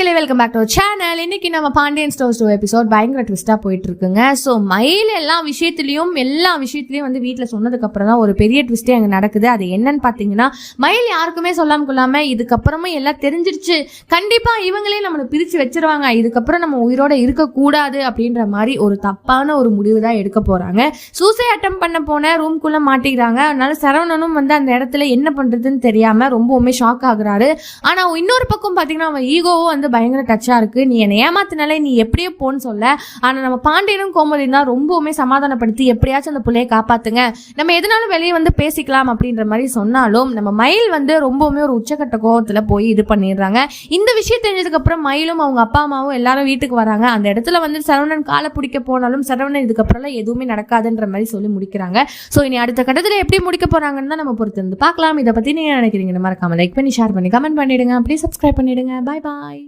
மக்களே welcome back to channel. இன்னைக்கு நம்ம பாண்டியன் ஸ்டோர்ஸ் 2 எபிசோட் பயங்கர ட்விஸ்டா போயிட்டு இருக்குங்க. ஸோ மயில் எல்லா விஷயத்திலையும் வந்து வீட்டில் சொன்னதுக்கு அப்புறம் தான் ஒரு பெரிய ட்விஸ்டே அங்கே நடக்குது. அது என்னன்னு பார்த்தீங்கன்னா, மயில் யாருக்குமே சொல்லாம கொள்ளாம இதுக்கப்புறமா எல்லாம் தெரிஞ்சிருச்சு, கண்டிப்பா இவங்களே நம்மளை பிரிச்சு வச்சிருவாங்க, இதுக்கப்புறம் நம்ம உயிரோட இருக்கக்கூடாது அப்படின்ற மாதிரி ஒரு தப்பான ஒரு முடிவு தான் எடுக்க போறாங்க. சூசைட் அட்டம் பண்ண போன ரூம்குள்ள மாட்டிக்கிறாங்க. அதனால சரவணனும் அந்த இடத்துல என்ன பண்றதுன்னு தெரியாம ரொம்பவுமே ஷாக் ஆகுறாரு. ஆனா இன்னொரு பக்கம் பார்த்தீங்கன்னா அவன் ஈகோவும் பயங்கர டச்சா இருக்கு. நீ என்னை ஏமாத்தினாலே நீ எப்படியோ போன்னு சொல்ல. ஆனா நம்ம பாண்டியனும் கோமதியும் தான் ரொம்பவுமே சமாதானப்படுத்தி எப்படியாச்சும் அந்த பிள்ளையை காப்பாத்துங்க, நம்ம எதனாலும் வெளியே பேசிக்கலாம் அப்படின்ற மாதிரி சொன்னாலும் நம்ம மயில் ரொம்பவுமே ஒரு உச்சக்கட்ட கோவத்துல போய் இது பண்ணிடுறாங்க. இந்த விஷயம் தெரிஞ்சதுக்கு அப்புறம் மயிலும் அவங்க அப்பா அம்மாவும் எல்லாரும் வீட்டுக்கு வராங்க. அந்த இடத்துல சரவணன் காலை பிடிக்க போனாலும் சரவணன் இதுக்கப்புறம் எதுவுமே நடக்காதுன்ற மாதிரி சொல்லி முடிக்கிறாங்க. ஸோ இனி அடுத்த கட்டத்தில் எப்படி முடிக்க போறாங்கன்னு தான் நம்ம பொறுத்து பார்க்கலாம். இதை பத்தி நீங்க நினைக்கிறீங்க? மறக்காம லைக் பண்ணி ஷேர் பண்ணி கமெண்ட் பண்ணிடுங்க. அப்படியே சப்ஸ்கிரைப் பண்ணிடுங்க. பாய் பாய்.